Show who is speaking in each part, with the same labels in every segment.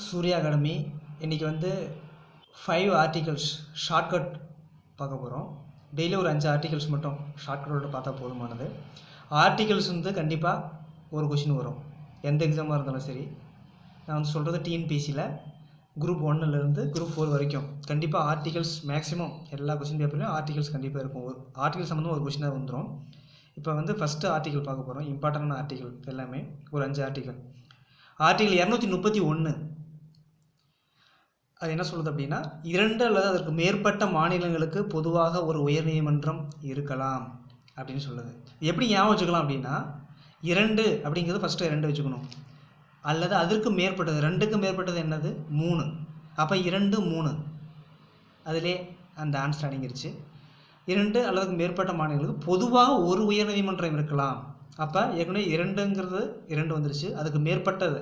Speaker 1: Surya Academy. இன்றைக்கி வந்து 5 articles shortcut பார்க்க போகிறோம். டெய்லி ஒரு 5 ஆர்டிகல்ஸ் மட்டும் ஷார்ட்கட்டோடு பார்த்தா போதுமானது. ஆர்டிகல்ஸ் வந்து கண்டிப்பாக ஒரு கொஷின் வரும், எந்த எக்ஸாமாக இருந்தாலும் சரி. நான் வந்து சொல்கிறது டிஎன்பிஎஸ்சியில் குரூப் 1லேருந்து குரூப் 4 வரைக்கும் கண்டிப்பாக ஆர்டிகல்ஸ் மேக்ஸிமம் எல்லா கொஷின் பேப்பர்லையும் ஆர்டிகல்ஸ் கண்டிப்பாக இருக்கும். ஒரு ஆர்டிகல் சம்மந்தமாக ஒரு கொஷினாக வந்துடும். இப்போ வந்து ஃபஸ்ட்டு ஆர்டிகல் பார்க்க போகிறோம். இம்பார்ட்டண்டான ஆர்டிகல் எல்லாமே ஒரு 5 ஆர்டிகல். ஆர்டிகல் 231 அது என்ன சொல்லுது அப்படின்னா, 2 அல்லது அதற்கு மேற்பட்ட மாநிலங்களுக்கு பொதுவாக ஒரு உயர்நீதிமன்றம் இருக்கலாம் அப்படின்னு சொல்லுது. எப்படி ஞாபகம் வச்சுக்கலாம் அப்படின்னா, 2 அப்படிங்கிறது ஃபஸ்ட்டு 2 வச்சுக்கணும், அல்லது அதற்கு மேற்பட்டது 2க்கு மேற்பட்டது என்னது 3. அப்போ 2 3 அதிலே அந்த ஆன்சர் அடங்கிருச்சு. 2 அல்லது மேற்பட்ட மாநிலங்களுக்கு பொதுவாக ஒரு உயர்நீதிமன்றம் இருக்கலாம். அப்போ ஏற்கனவே 2ங்கிறது 2 வந்துருச்சு, அதுக்கு மேற்பட்டது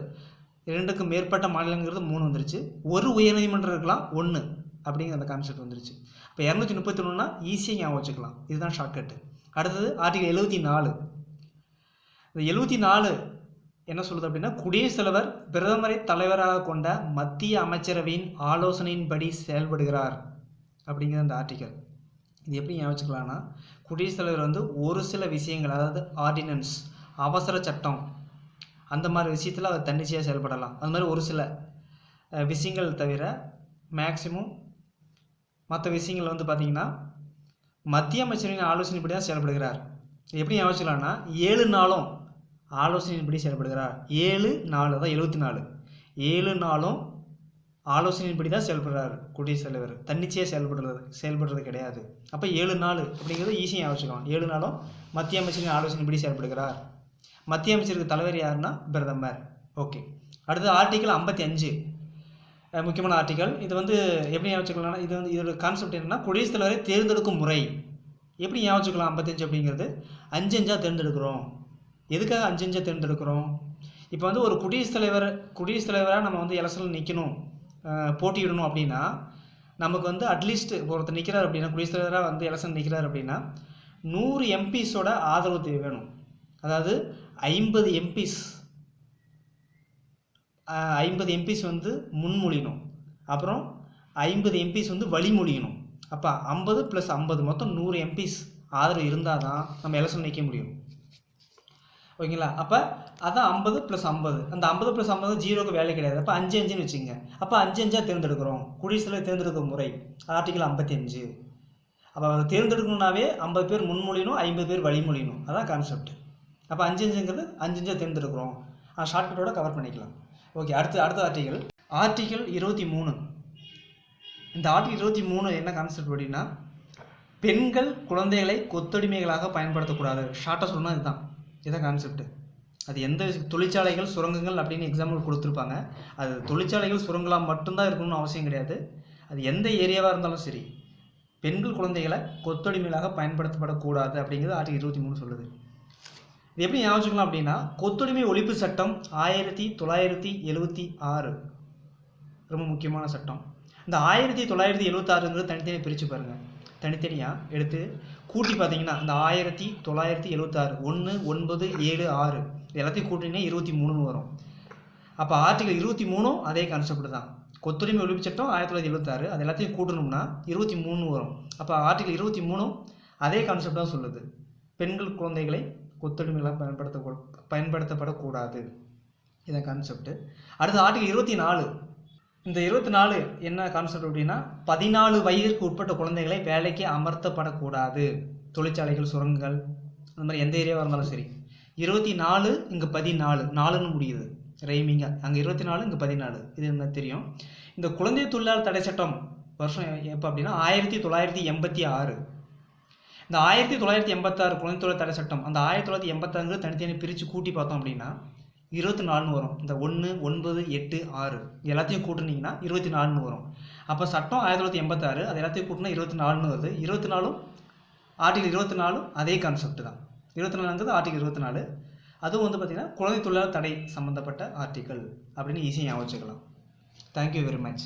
Speaker 1: 2க்கு மேற்பட்ட மாநிலங்கிறது 3 வந்துருச்சு, ஒரு உயர்நீதிமன்றம் இருக்கலாம் 1 அப்படிங்கிற அந்த கான்செப்ட் வந்துருச்சு. இப்போ 231னா ஈஸியாக ஞாபகம் வச்சுக்கலாம். இதுதான் ஷார்ட்கட்டு. அடுத்தது ஆர்டிகல் 74. இந்த 74 என்ன சொல்லுது அப்படின்னா, குடியரசுத் தலைவர் பிரதமரை தலைவராக கொண்ட மத்திய அமைச்சரவையின் ஆலோசனையின்படி செயல்படுகிறார் அப்படிங்கிற அந்த ஆர்டிகல். இது எப்படி ஞாபகம் வச்சுக்கலாம்னா, குடியரசுத் தலைவர் வந்து ஒரு சில விஷயங்கள், அதாவது ஆர்டினன்ஸ், அவசர சட்டம், அந்த மாதிரி விஷயத்தில் அவர் தன்னிச்சையாக செயல்படலாம். அது மாதிரி ஒரு சில விஷயங்கள் தவிர மேக்சிமம் மற்ற விஷயங்கள் வந்து பார்த்திங்கன்னா மத்திய அமைச்சரின் ஆலோசனைப்படி தான் செயல்படுகிறார். எப்படி ஞாபகம் வச்சுக்கலாம்னா, 7 நாளும் ஆலோசனையின்படி செயல்படுகிறார். 7 நாள் அதான் 74, 7 நாளும் ஆலோசனையின்படி தான் செயல்படுறார் குடியரசுத் தலைவர். தன்னிச்சையாக செயல்படுறது கிடையாது. அப்போ 7 நாள் அப்படிங்கிறது ஈஸியாக வச்சுக்கலாம். 7 நாளும் மத்திய அமைச்சரின் ஆலோசனைப்படி செயல்படுகிறார். மத்திய அமைச்சருக்கு தலைவர் யாருன்னா பிரதமர். ஓகே. அடுத்து ஆர்டிகல் 55 முக்கியமான ஆர்டிகல். இது வந்து எப்படி ஞாபகம் வச்சுக்கலாம்னா, இது வந்து இதோட கான்செப்ட் என்னென்னா, குடியரசுத் தலைவரை தேர்ந்தெடுக்கும் முறை. எப்படி ஞாபகம் வச்சுக்கலாம் 55 அப்படிங்கிறது, 5 தேர்ந்தெடுக்கிறோம். எதுக்காக 5 தேர்ந்தெடுக்கிறோம்? இப்போ வந்து ஒரு குடியரசுத் தலைவராக நம்ம வந்து எலெக்ஷனில் நிற்கணும், போட்டியிடணும் அப்படின்னா, நமக்கு வந்து அட்லீஸ்ட் ஒருத்தர் நிற்கிறார் அப்படின்னா, குடியரசுத் தலைவராக வந்து எலெக்ஷன் நிற்கிறார் அப்படின்னா 100 எம்பிஸோட ஆதரவு வேணும். அதாவது 50 எம்பிஸ் வந்து முன்மொழியணும், அப்புறம் 50 எம்பிஸ் வந்து வழிமொழியணும். அப்போ 50 + 50 மொத்தம் 100 எம்பிஸ் ஆதரவு இருந்தால் தான் நம்ம எலெக்ஷன் நிற்க முடியும். ஓகேங்களா? அப்போ அதான் 50 + 50. அந்த 50 + 50 ஜீரோக்கு வேலை கிடையாது. அப்போ 5 வச்சுங்க. அப்போ 5 தேர்ந்தெடுக்கிறோம். குடியரசுத் தலைவர் தேர்ந்தெடுக்கும் முறை ஆர்டிகல் 55. அப்போ அதை தேர்ந்தெடுக்கணுன்னாவே 50 பேர் முன்மொழியணும், 50 பேர் வழிமொழியணும். அதான் கான்செப்ட். அப்போ 5ங்கிறது 5 தேர்ந்தெடுக்கிறோம். ஷார்ட்கட்டோட கவர் பண்ணிக்கலாம். ஓகே. அடுத்த ஆர்டிகல் 23. இந்த ஆர்டிகல் 23 என்ன கான்செப்ட் அப்படின்னா, பெண்கள் குழந்தைகளை கொத்தடிமைகளாக பயன்படுத்தக்கூடாது. ஷார்ட்டாக சொன்னால் இதுதான் கான்செப்ட். அது எந்த தொழிற்சாலைகள், சுரங்கங்கள் அப்படின்னு எக்ஸாம்பிள் கொடுத்துருப்பாங்க. அது தொழிற்சாலைகள், சுரங்களாக மட்டும்தான் இருக்கணும்னு அவசியம் கிடையாது. அது எந்த ஏரியாவாக இருந்தாலும் சரி, பெண்கள் குழந்தைகளை கொத்தடிமைகளாக பயன்படுத்தப்படக்கூடாது அப்படிங்கிறது ஆர்டிகல் 23 சொல்லுது. இது எப்படி ஞாபகம் வச்சுக்கலாம் அப்படின்னா, கொத்தடிமை ஒழிப்பு சட்டம் 1976 ரொம்ப முக்கியமான சட்டம். இந்த 1976ங்கிறது தனித்தனியாக பிரித்து பாருங்கள். தனித்தனியாக எடுத்து கூட்டி பார்த்தீங்கன்னா, இந்த 1976 1 9 7 6 எல்லாத்தையும் கூட்டிங்கன்னா 23 வரும். அப்போ ஆர்டிகல் 23 அதே கான்செப்ட் தான். கொத்தடிமை ஒழிப்பு சட்டம் 1976, அது எல்லாத்தையும் கூட்டணும்னா 23 வரும். அப்போ ஆர்டிகல் 23 அதே கான்செப்ட் தான் சொல்லுது. பெண்கள் குழந்தைகளை கொத்தடிமைகளாக பயன்படுத்தப்படக்கூடாது. இதான் கான்செப்ட். அடுத்து ஆர்டிகல் 24. இந்த 24 என்ன கான்செப்ட் அப்படின்னா, 14 வயதிற்கு உட்பட்ட குழந்தைகளை வேலைக்கு அமர்த்தப்படக்கூடாது. தொழிற்சாலைகள், சுரங்கங்கள், அந்த மாதிரி எந்த ஏரியாவாக இருந்தாலும் சரி. 24 இங்கே 14 4ன்னு முடியுது ரைமிங்காக. அங்கே 24 இங்கே 14. இது என்ன தெரியும். இந்த குழந்தை தொழிலாளர் தடை சட்டம் வருஷம் எப்போ அப்படின்னா 1986. இந்த 1986 குழந்தை தொழிலாளர் தடை சட்டம், அந்த 1986 தனித்தனி பிரித்து கூட்டி பார்த்தோம் அப்படின்னா 24ன்னு வரும். இந்த 1 9 8 6 எல்லாத்தையும் கூட்டினீங்கன்னா 24ன்னு வரும். அப்போ சட்டம் 1986, அது எல்லாத்தையும் கூட்டினா 24ன்னு வருது. 24 ஆர்டிகல் 24 அதே கான்செப்ட் தான். 24ங்கிறது ஆர்டிகல் 24. அதுவும் வந்து பார்த்திங்கன்னா குழந்தை தொழிலாளர் தடை சம்மந்தப்பட்ட ஆர்டிகல் அப்படின்னு ஈஸியாக ஞாபகம் வச்சுக்கலாம். Thank you very much.